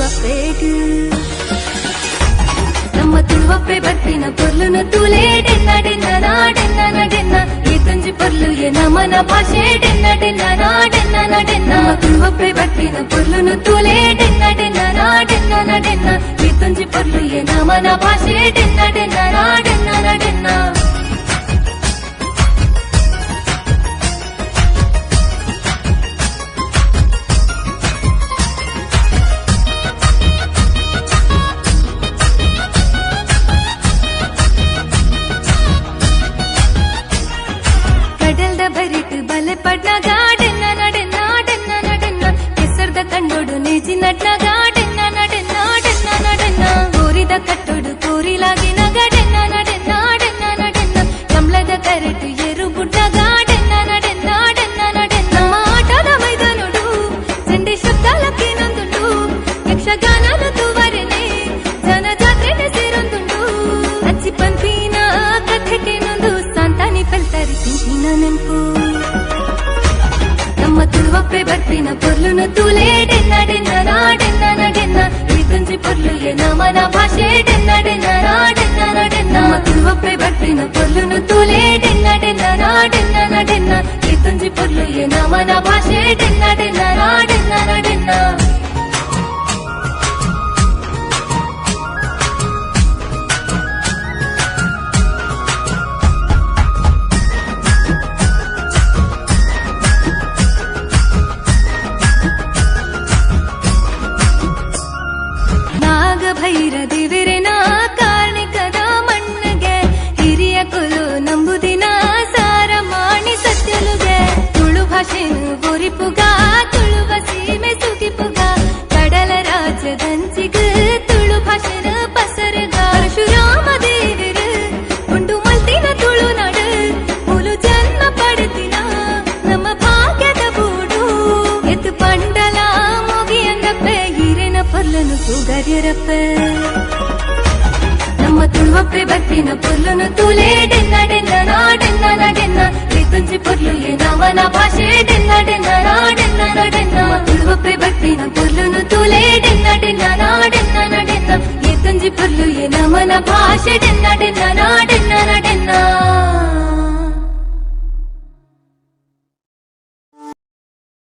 ತುಳುವಪ್ಪೆಗ್ ನಮ್ಮ ತುಳುವಪ್ಪೆ ಬರ್ಪಿನ ಪೊರ್ಲುನು ತೂಲೆ ಡೆನ್ನ ಡೆನ್ನ ನಾಡೆನ್ನ ನಡೆನ್ನ ಈ ತುಂಜಿ ಪೊರ್ಲು ಎ ನಮನ ಭಾಷೆ ಡೆನ್ನ ಡೆನ್ನ ನಾಡೆನ್ನ ನಡೆನ್ನ ನಮ್ಮ ತುಳುವಪ್ಪೆ ಬರ್ಪಿನ ಪೊರ್ಲುನು ತೂಲೆ ಡೆನ್ನ ಡೆನ್ನ ನಾಡೆನ್ನ ನಡೆನ್ನ ಈ ತುಂಜಿ ಪೊರ್ಲು ಎ ನಮನ ಭಾಷೆ ಡೆನ್ನ ಡೆನ್ನ ನಾಡೆನ್ನ ನಡೆನ್ನ ಬರಿಟ್ ಬಲೆ ಪಡ್ನ ಗಾಡೆನ್ನ ನಡೆನ್ನ ಡೆನ್ನ ನಡೆನ್ನ ಕೆಸರ್ದ ಕಂಡೋಡು ನೇಜಿ ನಡ್ನ ಗಾಡೆನ್ನ ನಡೆನ್ನ ಡೆನ್ನ ನಡೆನ್ನ ಕೋರಿದ ಕಟ್ಟೋಡು ಕೋರಿಲಾಗಿನ ಗಡೆನ್ನ ನಡೆನ್ನ ಡೆನ್ನ ನಡೆನ್ನ ಕಮಲದ ಕರೆಟು ಎರು ಗುಡ್ಡ ಗಾಡೆನ್ನ ನಡೆನ್ನ ಡೆನ್ನ ನಡೆನ್ನ ಆಟದ ಮೈದಾನೋಡು ಚಂಡಿ ಶಬ್ದಾಲಕ್ಕೆ ನಂದುಂಡು ಯಕ್ಷಗಾನದ ತೂವರೆನೆ ಜನ ಜಾತ್ರೆನೆ ಸೇರೊಂದುಂಡು ಅಚ್ಚಿ ಪಂಪಿನ ಕಥೆಗೆ ನೊಂದು ಸಂತಾನಿ ಪಲ್ತರಿ ತಿಂಚಿನ ನೆನ್ಪು ನಮ್ಮ ತುಳುವಪ್ಪೆ ಬರ್ಪಿನ ಪೊರ್ಲುನು ತೂಲೆ ಡೆನ್ನ ಡೆನ್ನ ನಾಡೆನ್ನ ನಡೆನ್ನ ಈ ತುಂಜಿ ಪೊರ್ಲು ಎ ನಮನ ಭಾಷೆ ಡೆನ್ನ ಡೆನ್ನ ನಾಡೆನ್ನ ನಡೆನ್ನ ನಮ್ಮ ತುಳುವಪ್ಪೆ ಬರ್ಪಿನ ಪೊರ್ಲುನು ತೂಲೆ ಡೆನ್ನ ಡೆನ್ನ ನಾಡೆನ್ನ ನಡೆನ್ನ ಈ ತುಂಜಿ ಪೊರ್ಲು ಎ ನಮನ ಭಾಷೆ ಡೆನ್ನ ಡೆನ್ನ ನಾಡೆನ್ನ ನಡೆನ್ನ ಭೈರ ದಿವಿರೆನ ಕಾರ್ಣಿಕದ ಮಣ್ಣಗೆ ಹಿರಿಯ ಕುಲು ನಂಬುದಿನ ಸಾರ ಮಾಣಿ ಸತ್ಯಲುಗೆ ತುಳು ಭಾಷೆನು ಬೋರಿಪುಗ ತುಳುವ ಸೀಮೆ ಸುಗಿಪುಗ ಕಡಲ ರಾಜ್ಯದಂಚಿಗ ತುಳು ಭಾಷೆನ ಪಸರಗ ಪರಶುರಾಮ ದೇವಿರ ಉಂಡು ಮಲ್ತಿನ ತುಳುನಾಡು ಮುಲು ಜನ್ಮ ಪಡೆದಿನ ನಮ್ಮ ಭಾಗ್ಯದ ಬೂಡು ಎತ್ತು ಪಂಡಲ ಮುಗಿಯಂಗಪ್ಪೆ ಹಿರಿನ ಪೊರ್ಲನು ಸುಗರ್ಯರಪ್ಪ ನಮ್ಮ ತುಳುವಪ್ಪೆ ಬರ್ಪಿನ ಪೊರ್ಲುನು ತೂಲೆ ಡೆನ್ನ ಡೆನ್ನ ನಾಡೆನ್ನ ನಡೆನ್ನ ಈ ತುಂಜಿ ಪೊರ್ಲು ಎ ನಮನ ಭಾಷೆ ಡೆನ್ನ ಡೆನ್ನ ನಾಡೆನ್ನ ನಡೆನ್ನ ನಮ್ಮ ತುಳುವಪ್ಪೆ ಬರ್ಪಿನ ಪೊರ್ಲುನು ತೂಲೆ ಡೆನ್ನ ಡೆನ್ನ ನಾಡೆನ್ನ ನಡೆನ್ನ ಈ ತುಂಜಿ ಪೊರ್ಲು ಎ ನಮನ ಭಾಷೆ ಡೆನ್ನ ಡೆನ್ನ ನಾಡೆನ್ನ ನಡೆನ್ನ